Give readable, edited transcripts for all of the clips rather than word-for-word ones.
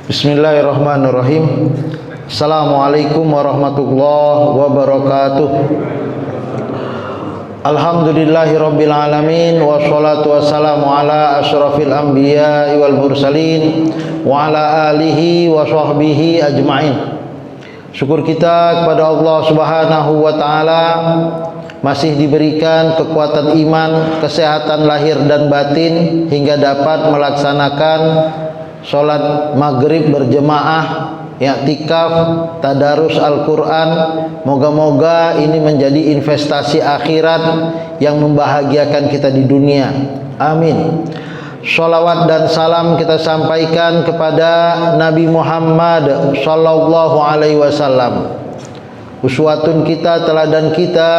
Bismillahirrahmanirrahim. Assalamualaikum warahmatullahi wabarakatuh. Alhamdulillahirabbil alamin wassalatu wassalamu ala asyrafil anbiya'i wal mursalin wa ala alihi wa sahbihi ajmain. Syukur kita kepada Allah Subhanahu wa taala masih diberikan kekuatan iman, kesehatan lahir dan batin hingga dapat melaksanakan sholat maghrib berjemaah, i'tikaf, tadarus Al-Quran. Moga-moga ini menjadi investasi akhirat yang membahagiakan kita di dunia. Amin. Sholawat dan salam kita sampaikan kepada Nabi Muhammad sallallahu alaihi wasallam, uswatun kita, teladan kita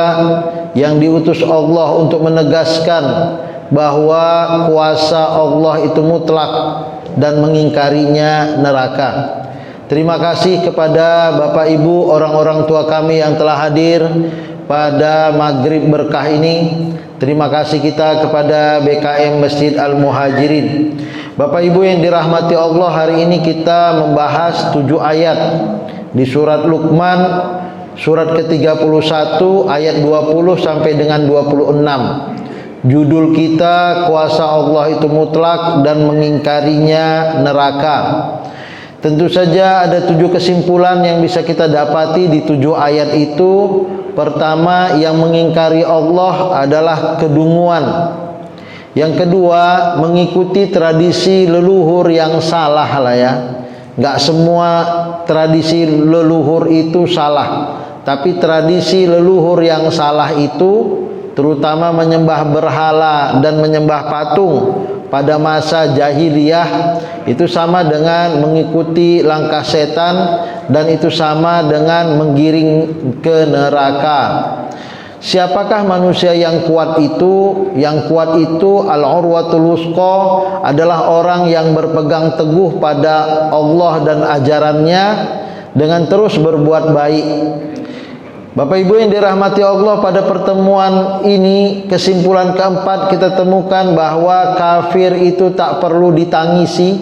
yang diutus Allah untuk menegaskan bahwa kuasa Allah itu mutlak dan mengingkarinya neraka. Terima kasih kepada Bapak Ibu, orang-orang tua kami yang telah hadir pada maghrib berkah ini. Terima kasih kita kepada BKM Masjid Al-Muhajirin. Bapak Ibu yang dirahmati Allah, hari ini kita membahas 7 ayat di surat Luqman, surat ke-31 ayat 20 sampai dengan 26. Judul kita, kuasa Allah itu mutlak dan mengingkarinya neraka. Tentu saja ada 7 kesimpulan yang bisa kita dapati di 7 ayat itu. Pertama, yang mengingkari Allah adalah kedunguan. Yang kedua, mengikuti tradisi leluhur yang salah lah ya. Nggak semua tradisi leluhur itu salah, tapi tradisi leluhur yang salah itu, terutama menyembah berhala dan menyembah patung pada masa jahiliyah, itu sama dengan mengikuti langkah setan, dan itu sama dengan menggiring ke neraka. Siapakah manusia yang kuat itu? Yang kuat itu al-urwatul wusqa, adalah orang yang berpegang teguh pada Allah dan ajarannya dengan terus berbuat baik. Bapak Ibu yang dirahmati Allah, pada pertemuan ini kesimpulan keempat kita temukan bahwa kafir itu tak perlu ditangisi.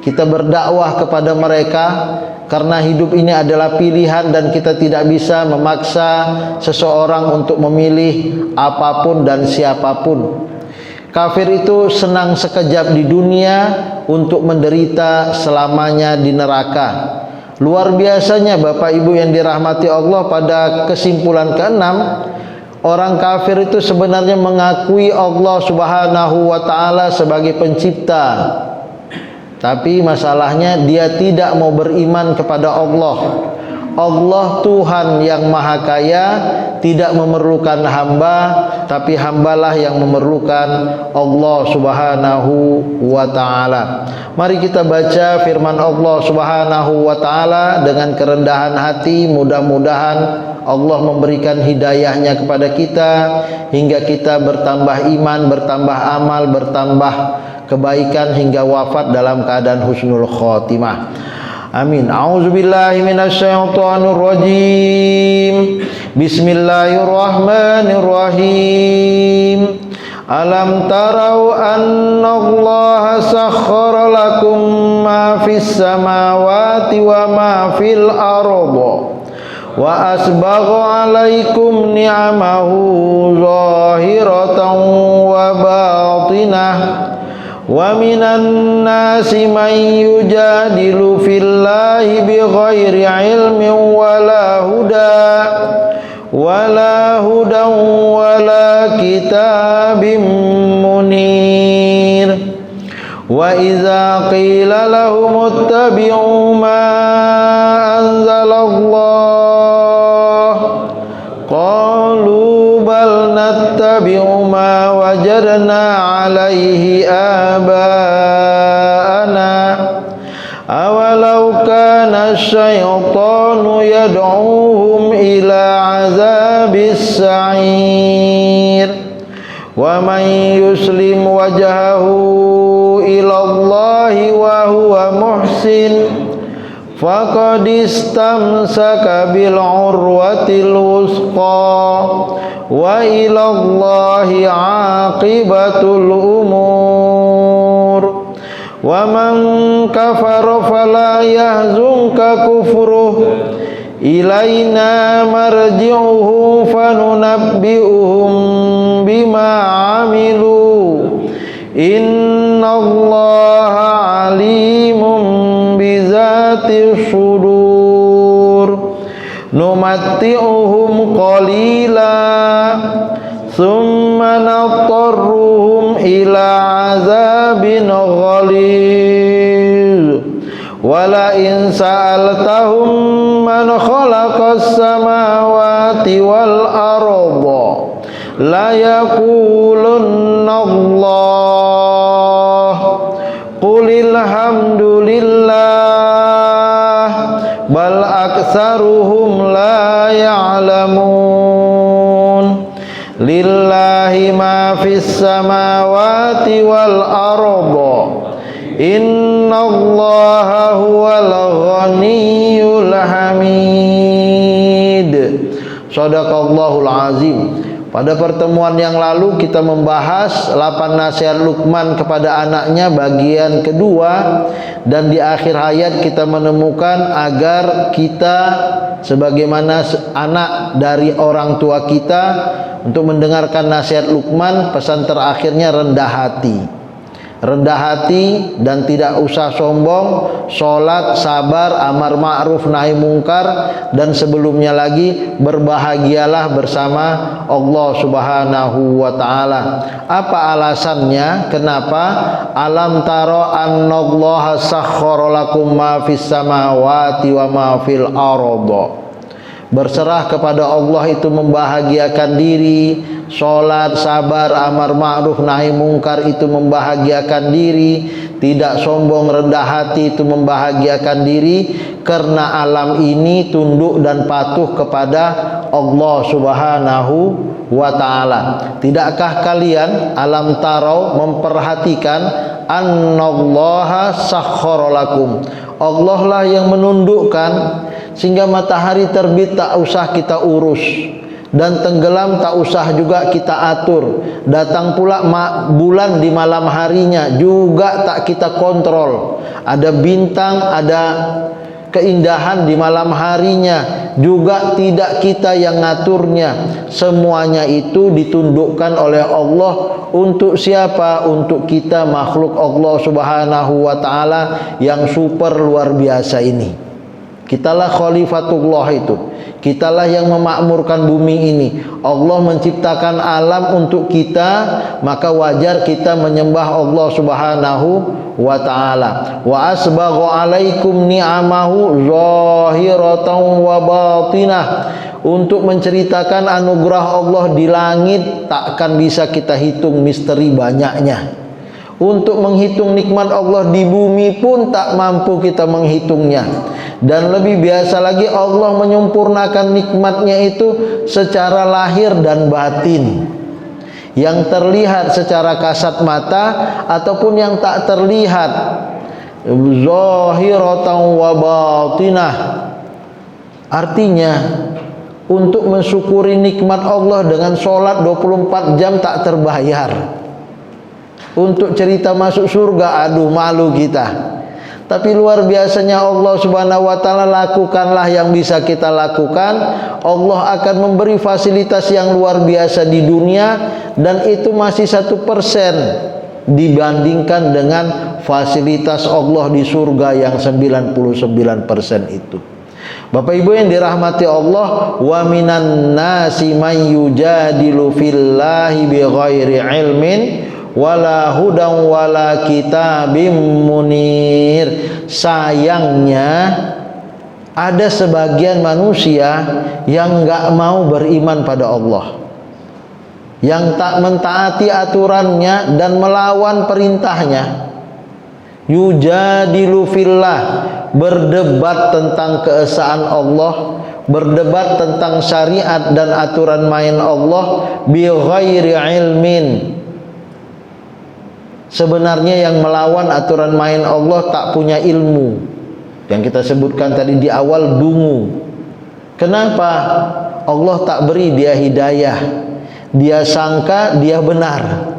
Kita berdakwah kepada mereka karena hidup ini adalah pilihan dan kita tidak bisa memaksa seseorang untuk memilih apapun dan siapapun. Kafir itu senang sekejap di dunia untuk menderita selamanya di neraka. Luar biasanya Bapak Ibu yang dirahmati Allah, pada kesimpulan keenam, orang kafir itu sebenarnya mengakui Allah Subhanahu wa taala sebagai pencipta, tapi masalahnya dia tidak mau beriman kepada Allah. Allah Tuhan yang Maha Kaya tidak memerlukan hamba, tapi hambalah yang memerlukan Allah Subhanahu wa taala. Mari kita baca firman Allah Subhanahu wa taala dengan kerendahan hati. Mudah-mudahan Allah memberikan hidayahnya kepada kita hingga kita bertambah iman, bertambah amal, bertambah kebaikan hingga wafat dalam keadaan husnul khotimah. Amin. A'udzubillahi minasyaitonir rajim. Bismillahirrahmanirrahim. Alam tarau annallaha sakhkhara lakum ma fis samawati wa ma fil ardi wa asbagha 'alaikum ni'amahu zahiratan wa batinah. Wa minan nasi man yujadilu fillahi bighairi ilmin wala hudan wala kitabim munir. Wa idza qila lahum ittabi'u ma anzalallah qalu bal nattabi'u ma wajadna alaihi abaana awalau kana syaitanu yad'uhum ila azabis sa'ir. Wa man yuslim wajhahu ila Allahi wa huwa muhsin faqad istamsaka bil urwatil wusqa wa ilallahi aqibatul umur. wa man kafara fala yahzunka kufruh ilaina marji'uhu fanunabbi'uhum bima 'amilu innallaha 'alimun bizatis sudur numatti'uhum qalila thumma natarruhum ila 'adzabin ghalidh wala in sa'altahum man khalaqas samawati wal arda la yaqulunna Allah qulil hamdulillah bal aktsaruhum la ya'lamun lillahi ma fis samawati wal arda innallaha huwal ghaniyyul hamid. Shadaqallahul azim. Pada pertemuan yang lalu kita membahas 8 nasihat Luqman kepada anaknya bagian kedua, dan di akhir ayat kita menemukan agar kita sebagaimana anak dari orang tua kita untuk mendengarkan nasihat Luqman, pesan terakhirnya rendah hati. Rendah hati dan tidak usah sombong, sholat, sabar, amar ma'ruf, nahi mungkar, dan sebelumnya lagi berbahagialah bersama Allah Subhanahu wa ta'ala. Apa alasannya? Kenapa? Alam taro annallaha sakhkhara lakum ma fis samawati wa ma fil arda. Berserah kepada Allah itu membahagiakan diri, sholat, sabar, amar ma'ruf, nahi mungkar itu membahagiakan diri, tidak sombong, rendah hati itu membahagiakan diri, karena alam ini tunduk dan patuh kepada Allah Subhanahu wa ta'ala. Tidakkah kalian alam tarau memperhatikan annallaha sakhkhara lakum, Allah lah yang menundukkan sehingga matahari terbit tak usah kita urus, dan tenggelam tak usah juga kita atur. Datang pula bulan di malam harinya juga tak kita kontrol. Ada bintang, ada keindahan di malam harinya juga tidak kita yang ngaturnya. Semuanya itu ditundukkan oleh Allah. Untuk siapa? Untuk kita, makhluk Allah Subhanahu wa ta'ala yang super luar biasa ini. Kitalah khalifatullah itu. Kitalah yang memakmurkan bumi ini. Allah menciptakan alam untuk kita, maka wajar kita menyembah Allah Subhanahu wa ta'ala. Wa asbagha alaikum ni'amahu zahiratan wa batinah. Untuk menceritakan anugerah Allah di langit takkan bisa kita hitung misteri banyaknya. Untuk menghitung nikmat Allah di bumi pun tak mampu kita menghitungnya. Dan lebih biasa lagi, Allah menyempurnakan nikmatnya itu secara lahir dan batin, yang terlihat secara kasat mata ataupun yang tak terlihat, zahiratan wa batinah. Artinya untuk mensyukuri nikmat Allah dengan sholat 24 jam tak terbayar. Untuk cerita masuk surga, aduh malu kita. Tapi luar biasanya Allah Subhanahu wa ta'ala, lakukanlah yang bisa kita lakukan. Allah akan memberi fasilitas yang luar biasa di dunia, dan itu masih 1% dibandingkan dengan fasilitas Allah di surga yang 99% itu. Bapak Ibu yang dirahmati Allah, wa minan nasi man yujadilu fillahi bighairi ilmin wala hudan wala kitabim munir. Sayangnya ada sebagian manusia yang enggak mau beriman pada Allah, yang tak mentaati aturannya dan melawan perintahnya. Yujadilu fillah, berdebat tentang keesaan Allah, berdebat tentang syariat dan aturan main Allah bi ghairi ilmin. Sebenarnya yang melawan aturan main Allah tak punya ilmu, yang kita sebutkan tadi di awal, dungu. Kenapa? Allah tak beri dia hidayah. Dia sangka dia benar,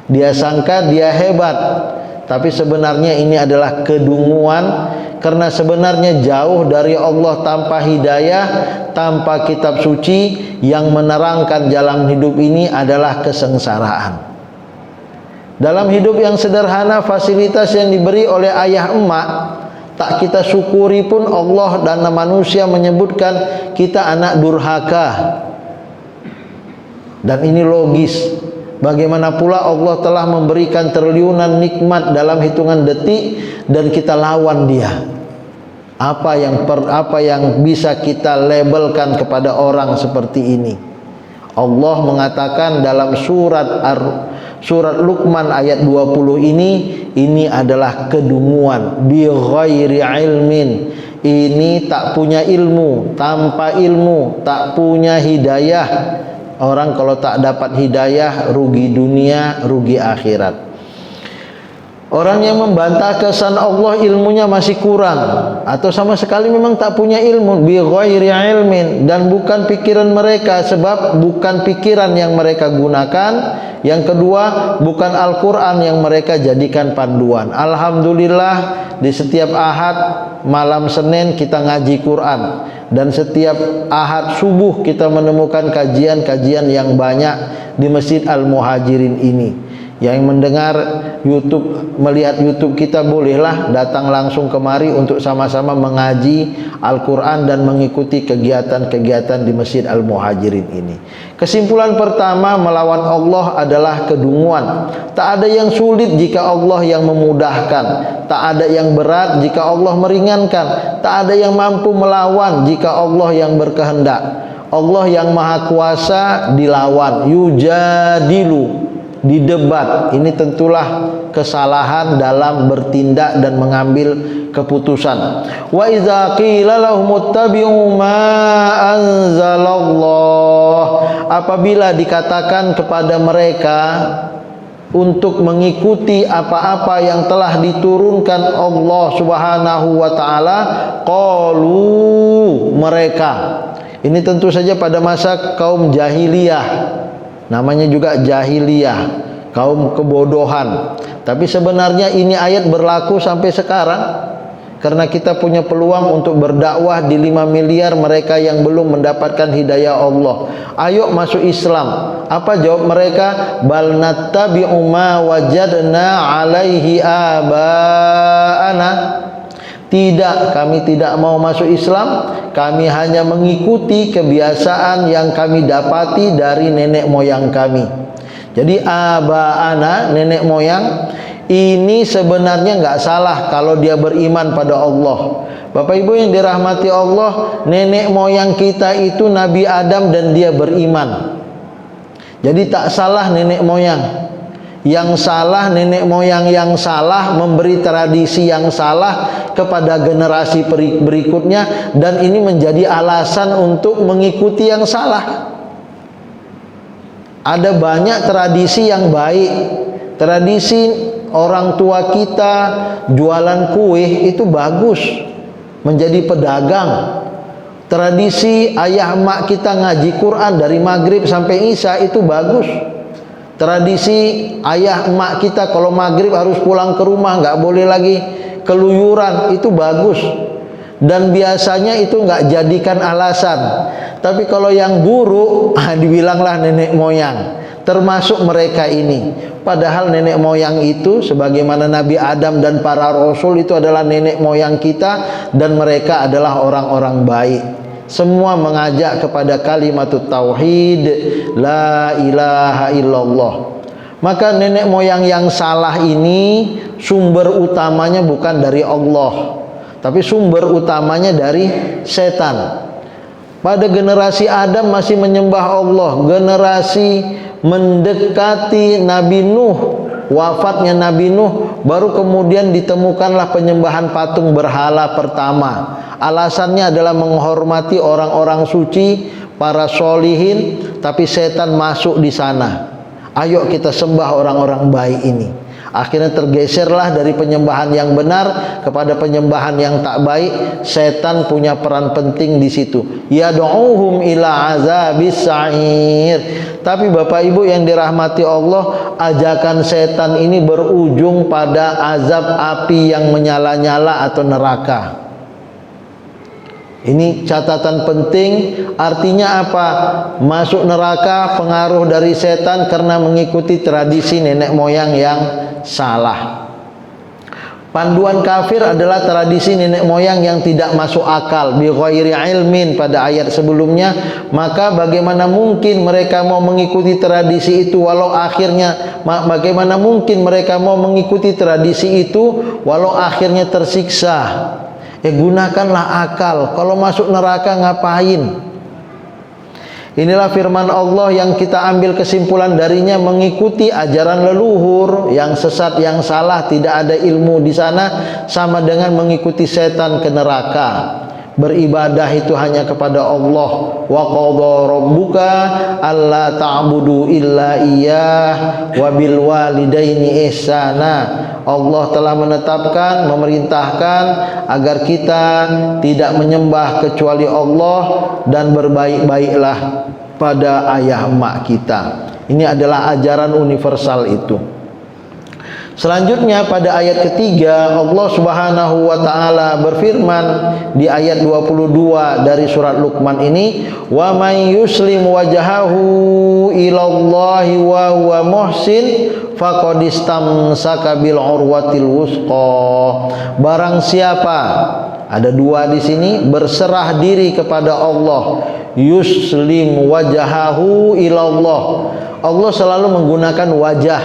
dia sangka dia hebat, tapi sebenarnya ini adalah kedunguan, karena sebenarnya jauh dari Allah tanpa hidayah, tanpa kitab suci yang menerangkan jalan hidup ini adalah kesengsaraan. Dalam hidup yang sederhana, fasilitas yang diberi oleh ayah emak tak kita syukuri pun, Allah dan manusia menyebutkan kita anak durhaka. Dan ini logis. Bagaimana pula Allah telah memberikan triliunan nikmat dalam hitungan detik dan kita lawan dia. Apa yang bisa kita labelkan kepada orang seperti ini? Allah mengatakan dalam surat Luqman ayat 20 ini adalah kedunguan, bi ghairi ilmin. Ini tak punya ilmu, tanpa ilmu, tak punya hidayah. Orang kalau tak dapat hidayah, rugi dunia, rugi akhirat. Orang yang membantah kesan Allah ilmunya masih kurang, atau sama sekali memang tak punya ilmu, bi ghairi ilmin, dan bukan pikiran mereka, sebab bukan pikiran yang mereka gunakan. Yang kedua, bukan Al-Quran yang mereka jadikan panduan. Alhamdulillah, di setiap Ahad malam Senin kita ngaji Quran, dan setiap Ahad subuh kita menemukan kajian-kajian yang banyak di Masjid Al-Muhajirin ini. Yang mendengar YouTube, melihat YouTube kita, bolehlah datang langsung kemari untuk sama-sama mengaji Al-Quran dan mengikuti kegiatan-kegiatan di Masjid Al-Muhajirin ini. Kesimpulan pertama, melawan Allah adalah kedunguan. Tak ada yang sulit jika Allah yang memudahkan, tak ada yang berat jika Allah meringankan, tak ada yang mampu melawan jika Allah yang berkehendak. Allah yang maha kuasa dilawan, yujadilu, didebat. Ini tentulah kesalahan dalam bertindak dan mengambil keputusan. Wa idza qila lahum ittabi'u ma anzalallah, apabila dikatakan kepada mereka untuk mengikuti apa-apa yang telah diturunkan Allah Subhanahu wa taala, qalu, mereka ini tentu saja pada masa kaum jahiliyah, namanya juga jahiliyah, kaum kebodohan. Tapi sebenarnya ini ayat berlaku sampai sekarang, karena kita punya peluang untuk berdakwah di 5 miliar mereka yang belum mendapatkan hidayah Allah. Ayo masuk Islam. Apa jawab mereka? Bal nattabi'u ma wajadna alaihi abaana. Tidak, kami tidak mau masuk Islam. Kami hanya mengikuti kebiasaan yang kami dapati dari nenek moyang kami. Jadi abaana, nenek moyang, ini sebenarnya nggak salah kalau dia beriman pada Allah. Bapak Ibu yang dirahmati Allah, nenek moyang kita itu Nabi Adam dan dia beriman. Jadi tak salah nenek moyang. Yang salah nenek moyang yang salah memberi tradisi yang salah kepada generasi berikutnya, dan ini menjadi alasan untuk mengikuti yang salah. Ada banyak tradisi yang baik. Tradisi orang tua kita jualan kue itu bagus, menjadi pedagang. Tradisi ayah emak kita ngaji Quran dari maghrib sampai isya itu bagus. Tradisi ayah emak kita kalau maghrib harus pulang ke rumah, nggak boleh lagi keluyuran, itu bagus. Dan biasanya itu nggak jadikan alasan. Tapi kalau yang buruk, dibilanglah nenek moyang. Termasuk mereka ini. Padahal nenek moyang itu sebagaimana Nabi Adam dan para rasul itu adalah nenek moyang kita, dan mereka adalah orang-orang baik. Semua mengajak kepada kalimatut tauhid, la ilaha illallah. Maka nenek moyang yang salah ini sumber utamanya bukan dari Allah, tapi sumber utamanya dari setan. Pada generasi Adam masih menyembah Allah. Generasi mendekati Nabi Nuh, wafatnya Nabi Nuh, baru kemudian ditemukanlah penyembahan patung berhala pertama. Alasannya adalah menghormati orang-orang suci, para solihin, tapi setan masuk di sana. Ayo kita sembah orang-orang baik ini. Akhirnya tergeserlah dari penyembahan yang benar kepada penyembahan yang tak baik. Setan punya peran penting di situ. Yad'uhum ila azabis sa'ir. Tapi Bapak Ibu yang dirahmati Allah, ajakan setan ini berujung pada azab api yang menyala-nyala atau neraka. Ini catatan penting, artinya apa? Masuk neraka pengaruh dari setan karena mengikuti tradisi nenek moyang yang salah. Panduan kafir adalah tradisi nenek moyang yang tidak masuk akal, bi ghairi ilmin pada ayat sebelumnya. Maka bagaimana mungkin mereka mau mengikuti tradisi itu walau akhirnya bagaimana mungkin mereka mau mengikuti tradisi itu walau akhirnya tersiksa? Gunakanlah akal. Kalau masuk neraka ngapain? Inilah firman Allah yang kita ambil kesimpulan darinya, mengikuti ajaran leluhur yang sesat, yang salah, tidak ada ilmu di sana, sama dengan mengikuti setan ke neraka. Beribadah itu hanya kepada Allah. Wa qadha rabbuka alla ta'budu illa iyyah wa bil walidaini ihsana. Allah telah menetapkan, memerintahkan agar kita tidak menyembah kecuali Allah dan berbaik-baiklah pada ayah emak kita. Ini adalah ajaran universal itu. Selanjutnya pada ayat ketiga Allah Subhanahu wa taala berfirman di ayat 22 dari surat Luqman ini, wa may yuslim wajhahu ilallahi wa huwa muhsin faqad istamsaka bil urwatil wusqa. Barang siapa, ada dua di sini, berserah diri kepada Allah, yuslim wajhahu ilallah. Allah selalu menggunakan wajah.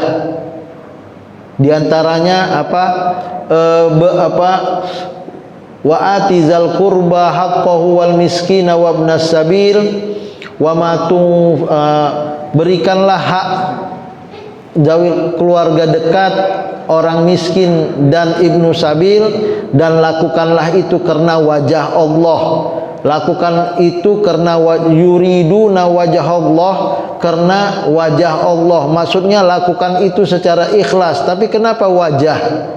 Di antaranya wa atizal qurba haqqahu wal miskina wa ibnas sabil wa berikanlah hak zawi keluarga dekat, orang miskin dan ibnu sabil, dan lakukanlah itu karena wajah Allah. Lakukan itu karena yuriduna wajah Allah, karena wajah Allah. Maksudnya lakukan itu secara ikhlas. Tapi kenapa wajah?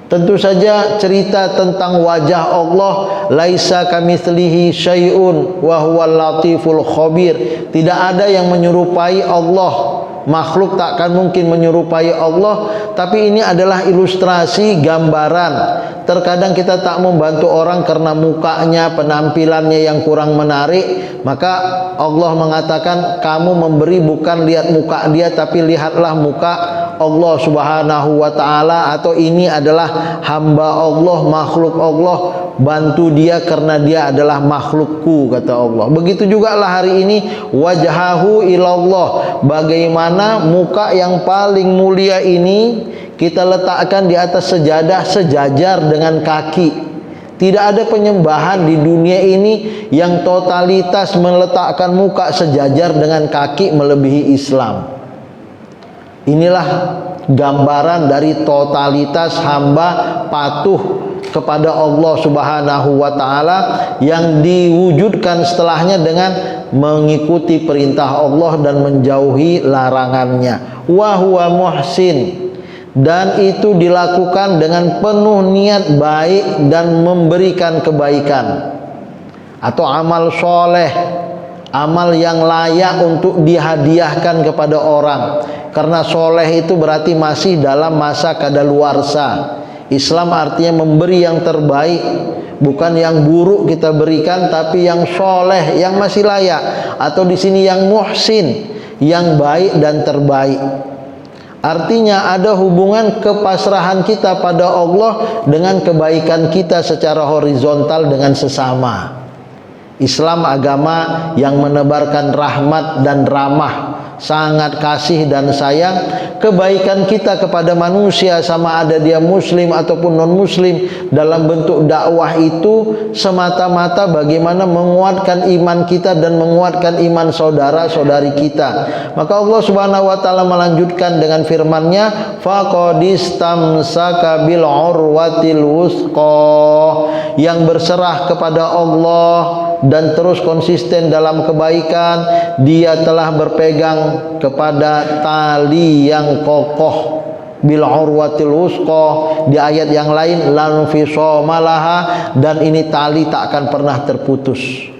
Tentu saja cerita tentang wajah Allah, laisa kamitslihi syai'un wa huwal latiful khabir. Tidak ada yang menyerupai Allah. Makhluk tak akan mungkin menyerupai Allah, tapi ini adalah ilustrasi, gambaran. Terkadang kita tak membantu orang karena mukanya, penampilannya yang kurang menarik, maka Allah mengatakan kamu memberi bukan lihat muka dia, tapi lihatlah muka Allah Subhanahu wa taala, atau ini adalah hamba Allah, makhluk Allah, bantu dia karena dia adalah makhlukku, kata Allah. Begitu juga lah hari ini, wajhahu ilallah. Bagaimana muka yang paling mulia ini kita letakkan di atas sejadah sejajar dengan kaki. Tidak ada penyembahan di dunia ini yang totalitas meletakkan muka sejajar dengan kaki melebihi Islam. Inilah gambaran dari totalitas hamba patuh kepada Allah Subhanahu wa taala yang diwujudkan setelahnya dengan mengikuti perintah Allah dan menjauhi larangannya. Wa huwa muhsin, dan itu dilakukan dengan penuh niat baik dan memberikan kebaikan atau amal soleh, amal yang layak untuk dihadiahkan kepada orang. Karena soleh itu berarti masih dalam masa kadaluarsa. Islam artinya memberi yang terbaik, bukan yang buruk kita berikan, tapi yang soleh, yang masih layak, atau di sini yang muhsin, yang baik dan terbaik. Artinya ada hubungan kepasrahan kita pada Allah dengan kebaikan kita secara horizontal dengan sesama. Islam agama yang menebarkan rahmat dan ramah, sangat kasih dan sayang. Kebaikan kita kepada manusia, sama ada dia muslim ataupun non muslim, dalam bentuk dakwah itu semata-mata bagaimana menguatkan iman kita dan menguatkan iman saudara-saudari kita. Maka Allah Subhanahu wa taala melanjutkan dengan firman-Nya, faqadistamsaka bil urwatil wusqa, yang berserah kepada Allah dan terus konsisten dalam kebaikan, dia telah berpegang kepada tali yang kokoh. bil urwatil wusqa, di ayat yang lain lan fisomalaha, dan ini tali tak akan pernah terputus.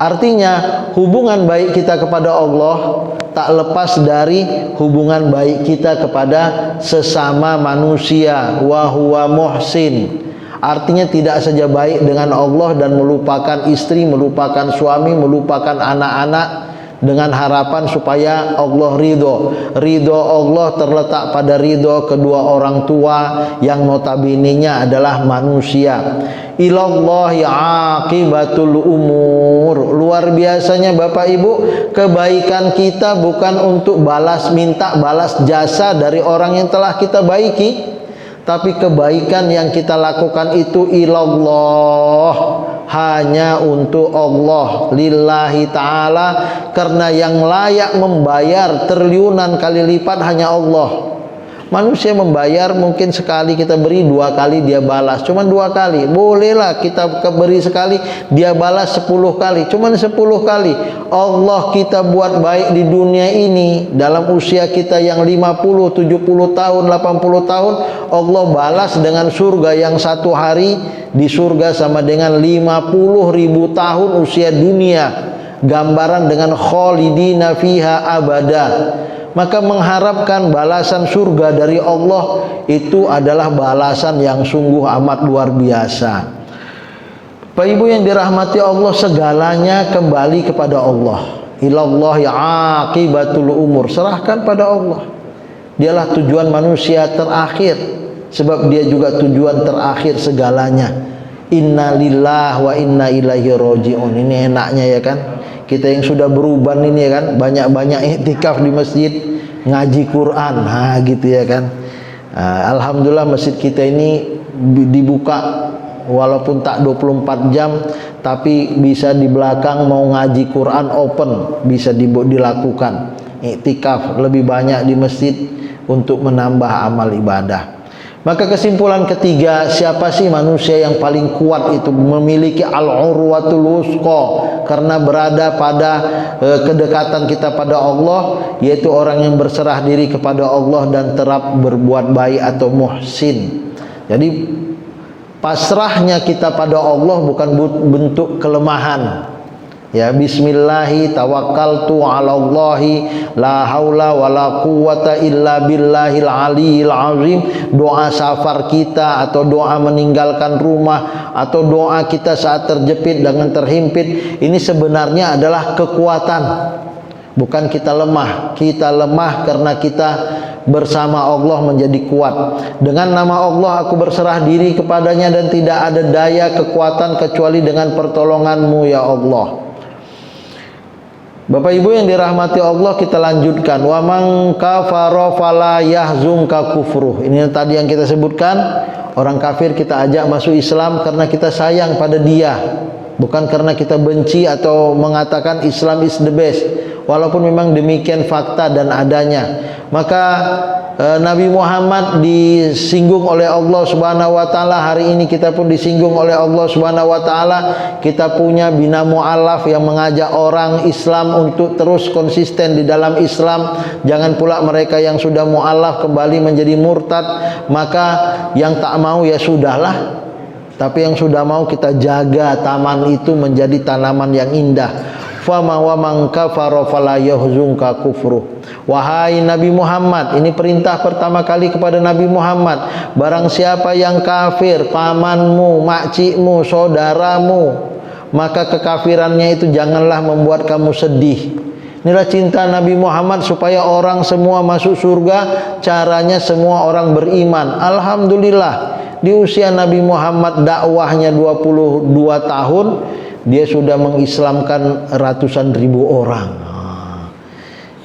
Artinya hubungan baik kita kepada Allah tak lepas dari hubungan baik kita kepada sesama manusia. Wa huwa muhsin, artinya tidak saja baik dengan Allah dan melupakan istri, melupakan suami, melupakan anak-anak, dengan harapan supaya Allah ridho. Ridho Allah terletak pada ridho kedua orang tua yang notabene-nya adalah manusia. Ilallahi aqibatul umur. Luar biasanya Bapak Ibu, kebaikan kita bukan untuk minta balas jasa dari orang yang telah kita baiki, tapi kebaikan yang kita lakukan itu ilallah, hanya untuk Allah, lillahi ta'ala, karena yang layak membayar triliunan kali lipat hanya Allah. Manusia membayar mungkin sekali kita beri, 2 kali dia balas, cuman 2 kali. Bolehlah kita beri sekali, dia balas 10 kali, cuman 10 kali. Allah kita buat baik di dunia ini, dalam usia kita yang 50, 70 tahun, 80 tahun, Allah balas dengan surga yang 1 hari di surga sama dengan 50.000 tahun usia dunia. Gambaran dengan khalidina fiha abada. Maka mengharapkan balasan surga dari Allah itu adalah balasan yang sungguh amat luar biasa. Bapak Ibu yang dirahmati Allah, segalanya kembali kepada Allah. Ilallahi aqibatul umur, serahkan pada Allah. Dialah tujuan manusia terakhir, sebab dia juga tujuan terakhir segalanya. Inna lillahi wa inna ilaihi raji'un. Ini enaknya ya kan, kita yang sudah beruban ini ya kan, banyak-banyak iktikaf di masjid, ngaji Quran, gitu ya kan. Alhamdulillah masjid kita ini dibuka walaupun tak 24 jam, tapi bisa di belakang mau ngaji Quran open, bisa dilakukan. Iktikaf lebih banyak di masjid untuk menambah amal ibadah. Maka kesimpulan ketiga, siapa sih manusia yang paling kuat itu? Memiliki al-urwatul wusqa, karena berada pada kedekatan kita pada Allah, yaitu orang yang berserah diri kepada Allah dan terap berbuat baik atau muhsin. Jadi pasrahnya kita pada Allah bukan bentuk kelemahan. Ya, bismillahi tawakkaltu 'alallahi la haula wala quwata illa billahil aliyil azim. Doa safar kita, atau doa meninggalkan rumah, atau doa kita saat terjepit dengan terhimpit, ini sebenarnya adalah kekuatan. Bukan kita lemah. Kita lemah karena kita bersama Allah menjadi kuat. Dengan nama Allah aku berserah diri kepadanya dan tidak ada daya kekuatan kecuali dengan pertolonganmu ya Allah. Bapak Ibu yang dirahmati Allah, kita lanjutkan. Wa man kafara fala yahzunka kufruh. Ini tadi yang kita sebutkan, orang kafir kita ajak masuk Islam karena kita sayang pada dia, bukan karena kita benci atau mengatakan Islam is the best. Walaupun memang demikian fakta dan adanya. Maka Nabi Muhammad disinggung oleh Allah Subhanahu wa taala, hari ini kita pun disinggung oleh Allah Subhanahu wa taala. Kita punya bina mu'allaf yang mengajak orang Islam untuk terus konsisten di dalam Islam. Jangan pula mereka yang sudah mu'allaf kembali menjadi murtad. Maka yang tak mau ya sudahlah, tapi yang sudah mau kita jaga taman itu menjadi tanaman yang indah. Fama wa man kafara fala yahzunka kufruh. Wahai Nabi Muhammad, ini perintah pertama kali kepada Nabi Muhammad. Barang siapa yang kafir, pamanmu, makcikmu, saudaramu, maka kekafirannya itu janganlah membuat kamu sedih. Inilah cinta Nabi Muhammad supaya orang semua masuk surga. Caranya semua orang beriman. Alhamdulillah, di usia Nabi Muhammad dakwahnya 22 tahun, dia sudah mengislamkan ratusan ribu orang.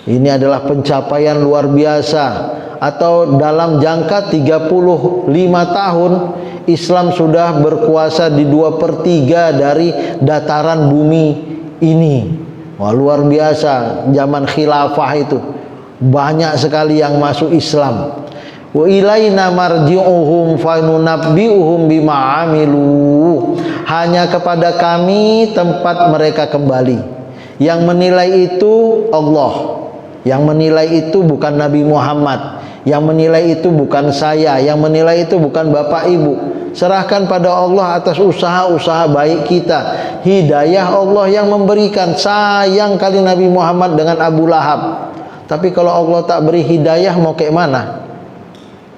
Ini adalah pencapaian luar biasa. Atau dalam jangka 35 tahun, Islam sudah berkuasa di 2/3 dari dataran bumi ini. Wah, luar biasa. Zaman khilafah itu banyak sekali yang masuk Islam. Wa ilaina marji'uhum fa nunabbi'uhum bima 'amilu. Hanya kepada kami tempat mereka kembali. Yang menilai itu Allah. Yang menilai itu bukan Nabi Muhammad. Yang menilai itu bukan saya, yang menilai itu bukan bapak ibu. Serahkan pada Allah atas usaha-usaha baik kita. Hidayah Allah yang memberikan. Sayang kali Nabi Muhammad dengan Abu Lahab. Tapi kalau Allah tak beri hidayah mau kayak mana?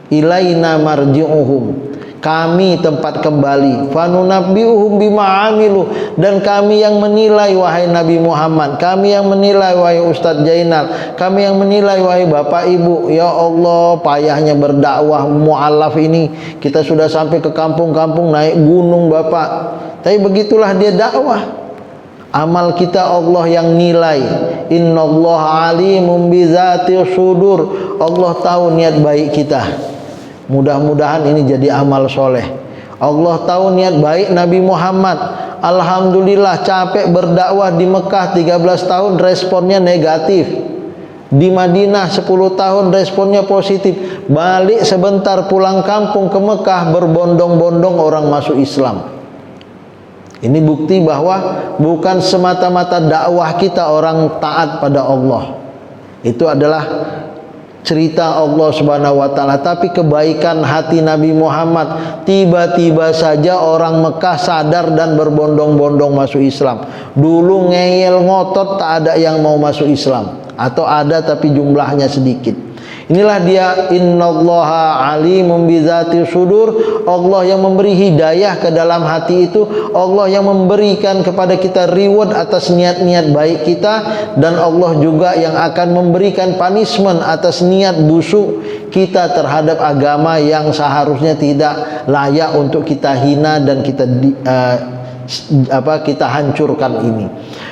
Ilaina marji'uhum, kami tempat kembali, fanunabbi'uhum bima amilu, dan kami yang menilai wahai Nabi Muhammad, kami yang menilai wahai Ustadz Jainal, kami yang menilai wahai Bapak Ibu. Ya Allah, payahnya berdakwah mu'alaf ini, kita sudah sampai ke kampung-kampung, naik gunung Bapak, tapi begitulah dia dakwah. Amal kita Allah yang nilai. Innallaha alimun bizatis sudur, Allah tahu niat baik kita. Mudah-mudahan ini jadi amal soleh. Allah tahu niat baik Nabi Muhammad. Alhamdulillah, capek berdakwah di Mekah 13 tahun responnya negatif. Di Madinah 10 tahun responnya positif. Balik sebentar pulang kampung ke Mekah, berbondong-bondong orang masuk Islam. Ini bukti bahwa bukan semata-mata dakwah kita orang taat pada Allah. Itu adalah cerita Allah Subhanahu wa taala, tapi kebaikan hati Nabi Muhammad. Tiba-tiba saja orang Mekah sadar dan berbondong-bondong masuk Islam. Dulu ngeyel ngotot tak ada yang mau masuk Islam, atau ada tapi jumlahnya sedikit. Inilah dia, innallaha alimun bizati sudur. Allah yang memberi hidayah ke dalam hati itu, Allah yang memberikan kepada kita reward atas niat-niat baik kita, dan Allah juga yang akan memberikan punishment atas niat busuk kita terhadap agama yang seharusnya tidak layak untuk kita hina dan kita hancurkan ini.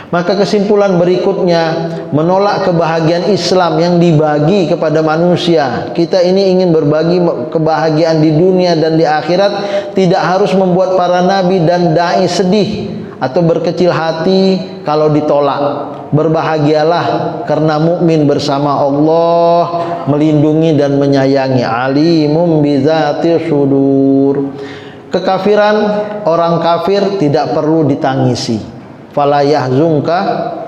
Maka kesimpulan berikutnya, menolak kebahagiaan Islam yang dibagi kepada manusia. Kita ini ingin berbagi kebahagiaan di dunia dan di akhirat, tidak harus membuat para nabi dan dai sedih atau berkecil hati kalau ditolak. Berbahagialah karena mukmin bersama Allah, melindungi dan menyayangi. Alimum bizati sudur. Kekafiran, orang kafir tidak perlu ditangisi. Fala yahzunka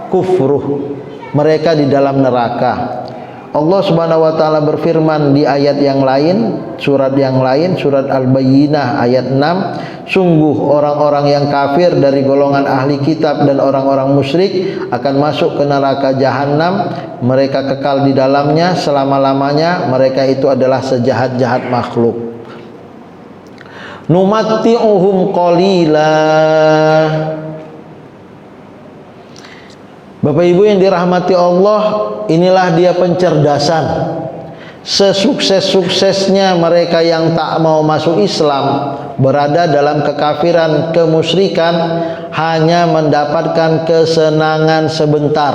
kufruh, mereka di dalam neraka. Allah Subhanahu wa taala berfirman di ayat yang lain, surat yang lain, surat Al-Bayyinah ayat 6, sungguh orang-orang yang kafir dari golongan ahli kitab dan orang-orang musyrik akan masuk ke neraka jahanam, mereka kekal di dalamnya selama-lamanya, mereka itu adalah sejahat-jahat makhluk. Numatti'uhum qalila. Bapak Ibu yang dirahmati Allah, inilah dia pencerdasan. Sesukses-suksesnya mereka yang tak mau masuk Islam, berada dalam kekafiran, kemusyrikan, hanya mendapatkan kesenangan sebentar,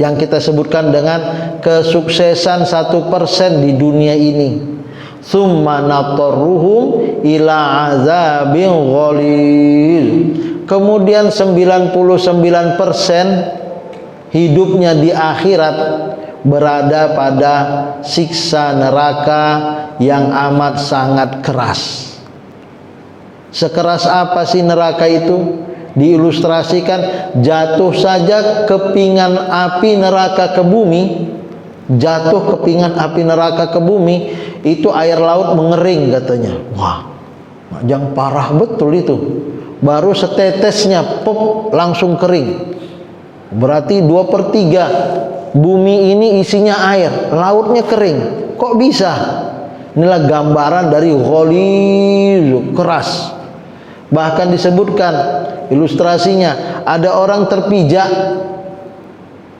yang kita sebutkan dengan kesuksesan 1% di dunia ini. Tsumma natarruhum ila azabin ghalil. Kemudian 99% hidupnya di akhirat berada pada siksa neraka yang amat sangat keras. Sekeras apa sih neraka itu? Diilustrasikan, jatuh saja kepingan api neraka ke bumi, jatuh kepingan api neraka ke bumi, itu air laut mengering katanya. Wah, yang parah betul itu. Baru setetesnya pop langsung kering. Berarti 2/3 bumi ini isinya air, lautnya kering. Kok bisa? Inilah gambaran dari ghalil, keras. Bahkan disebutkan ilustrasinya, ada orang terpijak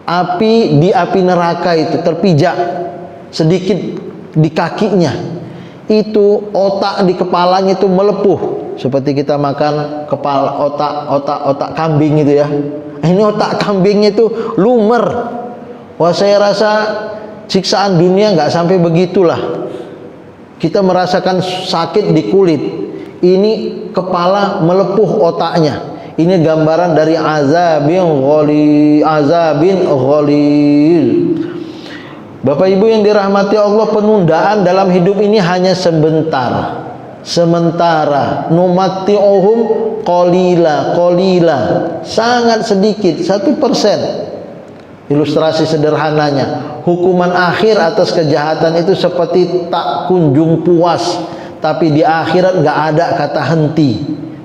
api di api neraka itu, terpijak sedikit di kakinya. Itu otak di kepalanya itu melepuh, seperti kita makan kepala otak kambing itu ya. Ini otak kambingnya itu lumer. Wah, saya rasa siksaan dunia nggak sampai begitulah. Kita merasakan sakit di kulit. Ini kepala melepuh otaknya. Ini gambaran dari azabin ghalil. Bapak Ibu yang dirahmati Allah, penundaan dalam hidup ini hanya sebentar. Sementara numatti'uhum qalila, sangat sedikit, 1%. Ilustrasi sederhananya, hukuman akhir atas kejahatan itu seperti tak kunjung puas, tapi di akhirat gak ada kata henti,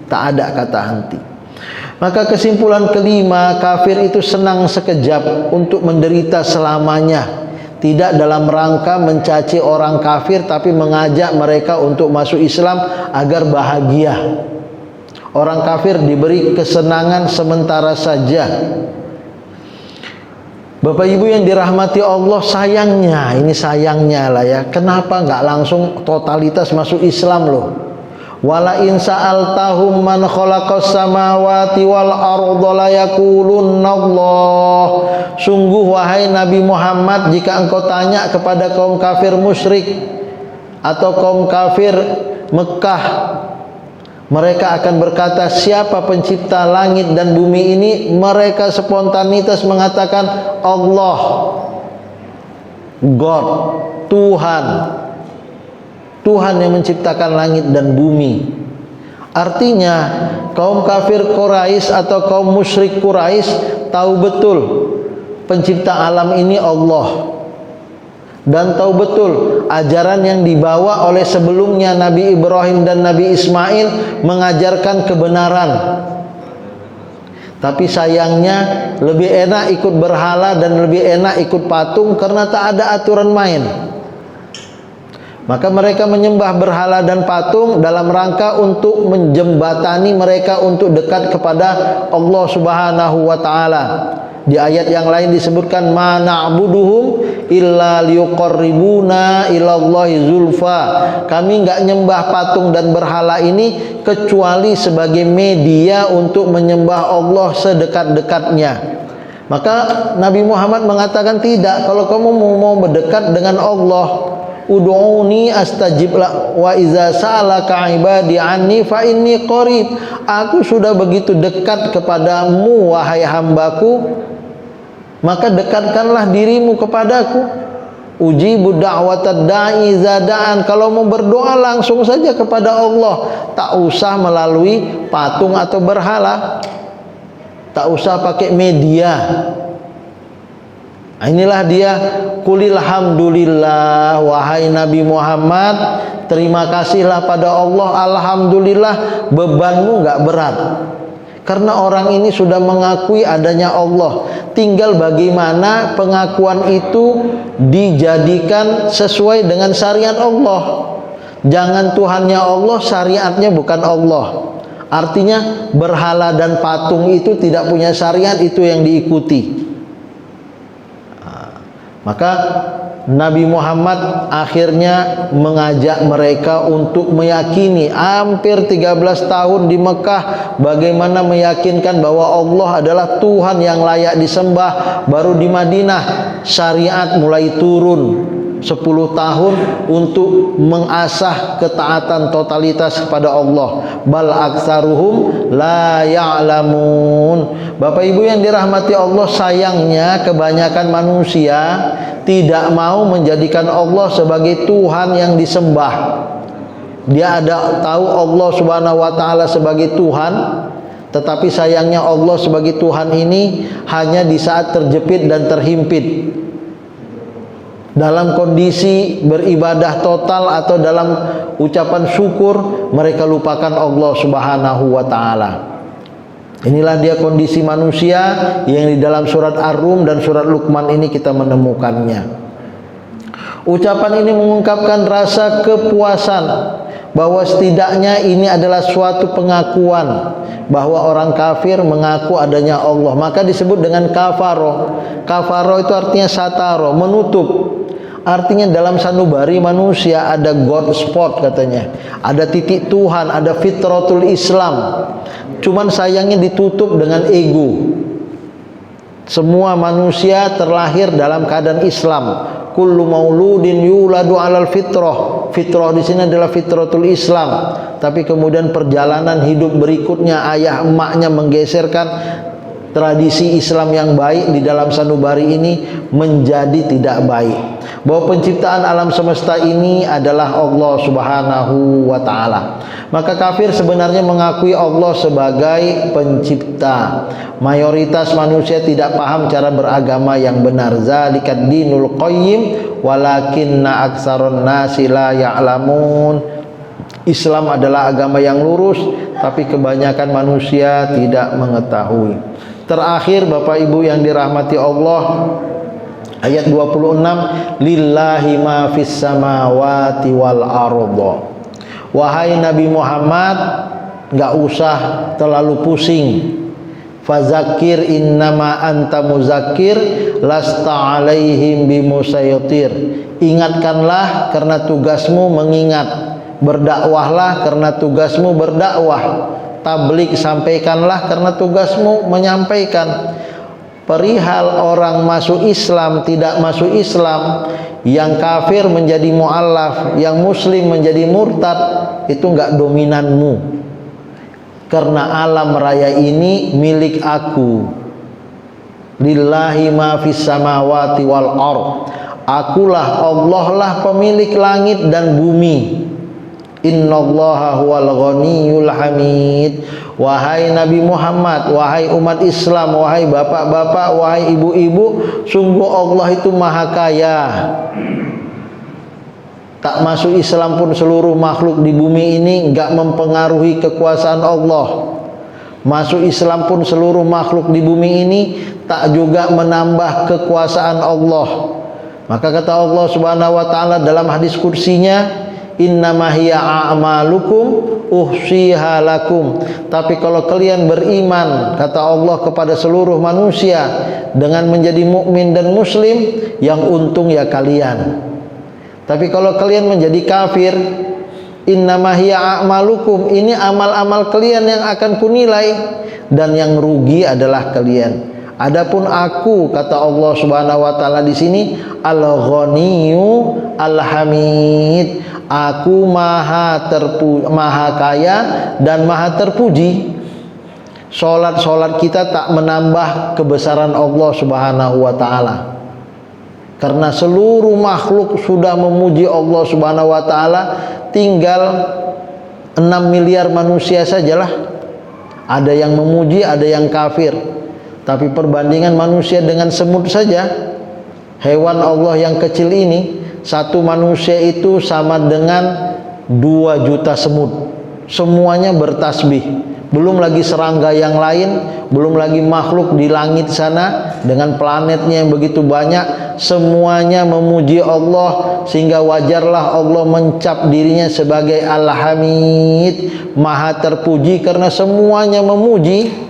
tak ada kata henti. Maka kesimpulan kelima, kafir itu senang sekejap untuk menderita selamanya, tidak dalam rangka mencaci orang kafir, tapi mengajak mereka untuk masuk Islam agar bahagia. Orang kafir diberi kesenangan sementara saja. Bapak Ibu yang dirahmati Allah, sayangnya, ini sayangnya lah ya, kenapa nggak langsung totalitas masuk Islam loh? Wala in sa'altahum man khalaqas samawati wal arda la yaqulunna Allah. Sungguh wahai Nabi Muhammad, jika engkau tanya kepada kaum kafir musyrik atau kaum kafir Mekah, mereka akan berkata, siapa pencipta langit dan bumi ini? Mereka spontanitas mengatakan Allah, God, Tuhan. Tuhan yang menciptakan langit dan bumi. Artinya kaum kafir Quraisy atau kaum musyrik Quraisy tahu betul pencipta alam ini Allah, dan tahu betul ajaran yang dibawa oleh sebelumnya Nabi Ibrahim dan Nabi Ismail mengajarkan kebenaran. Tapi sayangnya lebih enak ikut berhala dan lebih enak ikut patung karena tak ada aturan main. Maka mereka menyembah berhala dan patung dalam rangka untuk menjembatani mereka untuk dekat kepada Allah Subhanahu wa taala. Di ayat yang lain disebutkan, ma na'buduhum illa liqarribuna ilallahi zulfa. Kami enggak nyembah patung dan berhala ini kecuali sebagai media untuk menyembah Allah sedekat-dekatnya. Maka Nabi Muhammad mengatakan, tidak, kalau kamu mau mendekat dengan Allah, ud'uni astajib la wa iza sa'alaka ibadi anni fa inni qarib. Aku sudah begitu dekat kepadamu wahai hambaku, maka dekatkanlah dirimu kepadaku. Ujibu da'watad da'i iza da'an. Kalau mau berdoa langsung saja kepada Allah, tak usah melalui patung atau berhala, tak usah pakai media. Inilah dia, qulil hamdulillah, wahai Nabi Muhammad, terima kasihlah pada Allah, alhamdulillah bebanmu enggak berat. Karena orang ini sudah mengakui adanya Allah. Tinggal bagaimana pengakuan itu dijadikan sesuai dengan syariat Allah. Jangan Tuhannya Allah, syariatnya bukan Allah. Artinya berhala dan patung itu tidak punya syariat, itu yang diikuti. Maka Nabi Muhammad akhirnya mengajak mereka untuk meyakini, hampir 13 tahun di Mekah, bagaimana meyakinkan bahwa Allah adalah Tuhan yang layak disembah. Baru di Madinah syariat mulai turun 10 tahun untuk mengasah ketaatan totalitas kepada Allah. Bal aktsaruhum la ya'lamun. Bapak Ibu yang dirahmati Allah, sayangnya kebanyakan manusia tidak mau menjadikan Allah sebagai Tuhan yang disembah. Dia ada tahu Allah Subhanahu wa taala sebagai Tuhan, tetapi sayangnya Allah sebagai Tuhan ini hanya di saat terjepit dan terhimpit. Dalam kondisi beribadah total atau dalam ucapan syukur, mereka lupakan Allah Subhanahu wa taala. Inilah dia kondisi manusia yang di dalam surat Ar-Rum dan surat Luqman ini kita menemukannya. Ucapan ini mengungkapkan rasa kepuasan bahwa setidaknya ini adalah suatu pengakuan bahwa orang kafir mengaku adanya Allah. Maka disebut dengan kafaro. Kafaro itu artinya sataro, menutup. Artinya dalam sanubari manusia ada God spot katanya, ada titik Tuhan, ada fitratul Islam. Cuman sayangnya ditutup dengan ego. Semua manusia terlahir dalam keadaan Islam. Kullu mauludin yuladu alal fitrah. Fitrah di sini adalah fitratul Islam. Tapi kemudian perjalanan hidup berikutnya, ayah emaknya menggeserkan tradisi Islam yang baik di dalam sanubari ini menjadi tidak baik. Bahwa penciptaan alam semesta ini adalah Allah Subhanahu wa taala. Maka kafir sebenarnya mengakui Allah sebagai pencipta. Mayoritas manusia tidak paham cara beragama yang benar. Zalikad dinul qayyim walakinna aktsaron nasi la ya'lamun. Islam adalah agama yang lurus, tapi kebanyakan manusia tidak mengetahui. Terakhir, Bapak Ibu yang dirahmati Allah, ayat 26, lillahi ma fis samawati wal arda. Wahai Nabi Muhammad, enggak usah terlalu pusing. Fazakir innama anta muzakir lasta alaihim bimusaytir. Ingatkanlah karena tugasmu mengingat. Berdakwahlah karena tugasmu berdakwah. Tablik sampaikanlah karena tugasmu menyampaikan. Perihal orang masuk Islam, tidak masuk Islam, yang kafir menjadi mu'allaf, yang muslim menjadi murtad, itu enggak dominanmu. Karena alam raya ini milik aku. Lillahi ma fis samawati wal ard. Akulah, Allah lah pemilik langit dan bumi. Innallaha huwal ghaniyul hamid. Wahai Nabi Muhammad, wahai umat Islam, wahai bapak-bapak, wahai ibu-ibu, sungguh Allah itu maha kaya. Tak masuk Islam pun seluruh makhluk di bumi ini enggak mempengaruhi kekuasaan Allah. Masuk Islam pun seluruh makhluk di bumi ini tak juga menambah kekuasaan Allah. Maka kata Allah Subhanahu wa taala dalam hadis kursinya, innama hiya a'malukum uhsiha lakum. Tapi kalau kalian beriman, kata Allah, kepada seluruh manusia dengan menjadi mukmin dan muslim, yang untung ya kalian. Tapi kalau kalian menjadi kafir, innama hiya a'malukum, ini amal-amal kalian yang akan kunilai, dan yang rugi adalah kalian. Adapun aku, kata Allah Subhanahu wa taala di sini, al-ghaniyyu al-hamid. Aku maha kaya dan maha terpuji. Salat kita tak menambah kebesaran Allah Subhanahu wa taala. Karena seluruh makhluk sudah memuji Allah Subhanahu wa taala, tinggal 6 miliar manusia sajalah. Ada yang memuji, ada yang kafir. Tapi perbandingan manusia dengan semut saja, hewan Allah yang kecil ini, satu manusia itu sama dengan 2 juta semut. Semuanya bertasbih. Belum lagi serangga yang lain, belum lagi makhluk di langit sana dengan planetnya yang begitu banyak, semuanya memuji Allah, sehingga wajarlah Allah mencap dirinya sebagai Al-Hamid, maha terpuji, karena semuanya memuji.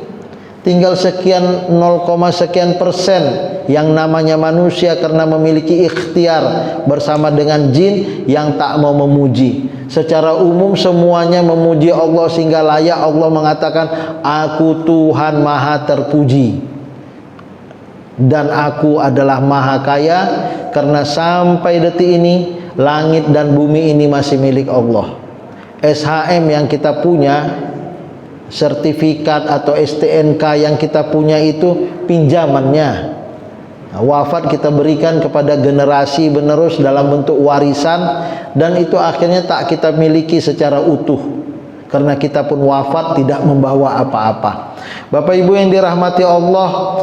Tinggal sekian 0, sekian persen yang namanya manusia karena memiliki ikhtiar bersama dengan jin yang tak mau memuji. Secara umum semuanya memuji Allah, sehingga layak Allah mengatakan, aku Tuhan maha terpuji dan aku adalah maha kaya, karena sampai detik ini langit dan bumi ini masih milik Allah. SHM yang kita punya, sertifikat atau STNK yang kita punya itu pinjamannya. Wafat kita berikan kepada generasi penerus dalam bentuk warisan, dan itu akhirnya tak kita miliki secara utuh karena kita pun wafat tidak membawa apa-apa. Bapak Ibu yang dirahmati Allah,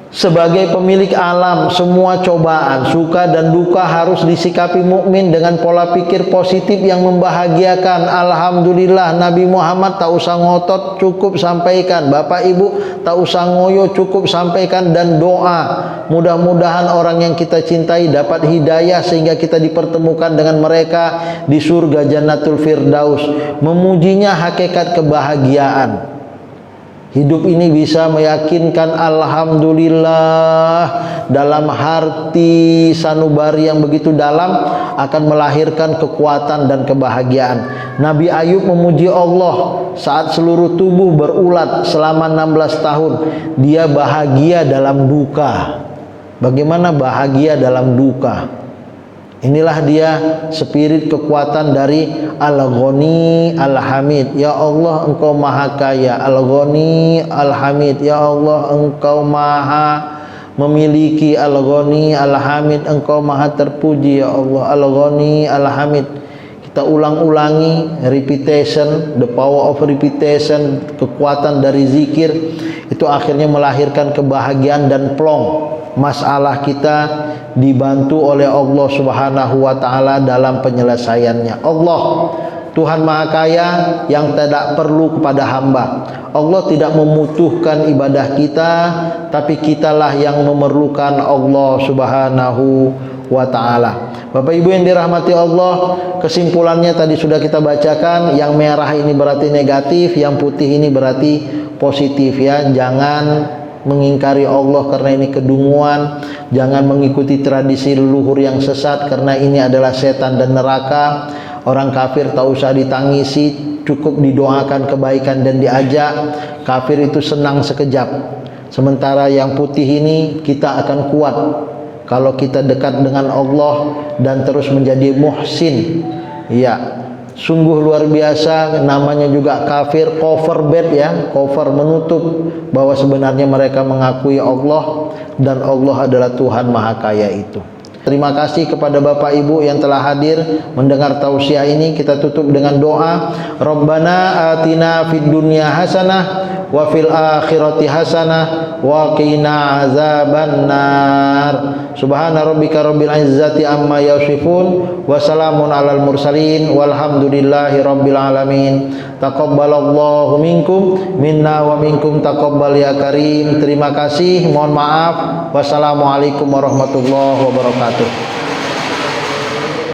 sebagai pemilik alam, semua cobaan, suka dan duka harus disikapi mukmin dengan pola pikir positif yang membahagiakan. Alhamdulillah, Nabi Muhammad tak usah ngotot, cukup sampaikan. Bapak Ibu tak usah ngoyo, cukup sampaikan dan doa. Mudah-mudahan orang yang kita cintai dapat hidayah sehingga kita dipertemukan dengan mereka di surga Jannatul Firdaus. Memujinya hakikat kebahagiaan. Hidup ini bisa meyakinkan alhamdulillah dalam hati sanubari yang begitu dalam, akan melahirkan kekuatan dan kebahagiaan. Nabi Ayub memuji Allah saat seluruh tubuh berulat selama 16 tahun. Dia bahagia dalam duka. Bagaimana bahagia dalam duka? Inilah dia spirit kekuatan dari Al-Ghani Al-Hamid. Ya Allah, Engkau Maha Kaya. Al-Ghani Al-Hamid. Ya Allah, Engkau Maha memiliki. Al-Ghani Al-Hamid, Engkau Maha terpuji ya Allah. Al-Ghani Al-Hamid. Kita ulang-ulangi, repetition, the power of repetition, kekuatan dari zikir itu akhirnya melahirkan kebahagiaan dan plong. Masalah kita dibantu oleh Allah Subhanahu wa taala dalam penyelesaiannya. Allah Tuhan Maha Kaya yang tidak perlu kepada hamba. Allah tidak membutuhkan ibadah kita, tapi kitalah yang memerlukan Allah Subhanahu wa taala. Bapak Ibu yang dirahmati Allah, kesimpulannya tadi sudah kita bacakan. Yang merah ini berarti negatif, yang putih ini berarti positif ya. Jangan mengingkari Allah karena ini kedunguan. Jangan mengikuti tradisi leluhur yang sesat karena ini adalah setan dan neraka. Orang kafir tak usah ditangisi, cukup didoakan kebaikan dan diajak. Kafir itu senang sekejap. Sementara yang putih ini kita akan kuat kalau kita dekat dengan Allah dan terus menjadi muhsin. Ya, sungguh luar biasa. Namanya juga kafir, cover bed ya, cover menutup bahwa sebenarnya mereka mengakui Allah dan Allah adalah Tuhan Maha Kaya itu. Terima kasih kepada Bapak Ibu yang telah hadir mendengar tausiah ini. Kita tutup dengan doa. Rabbana atina fid dunya hasanah wa fil akhirati hasanah wa qina azabannar. Subhana rabbika rabbil izzati amma yasifun wa salamun alal mursalin walhamdulillahi rabbil alamin. Taqabbalallahu minkum minna wa minkum taqabbal ya karim. Terima kasih, mohon maaf. Wassalamualaikum warahmatullahi wabarakatuh.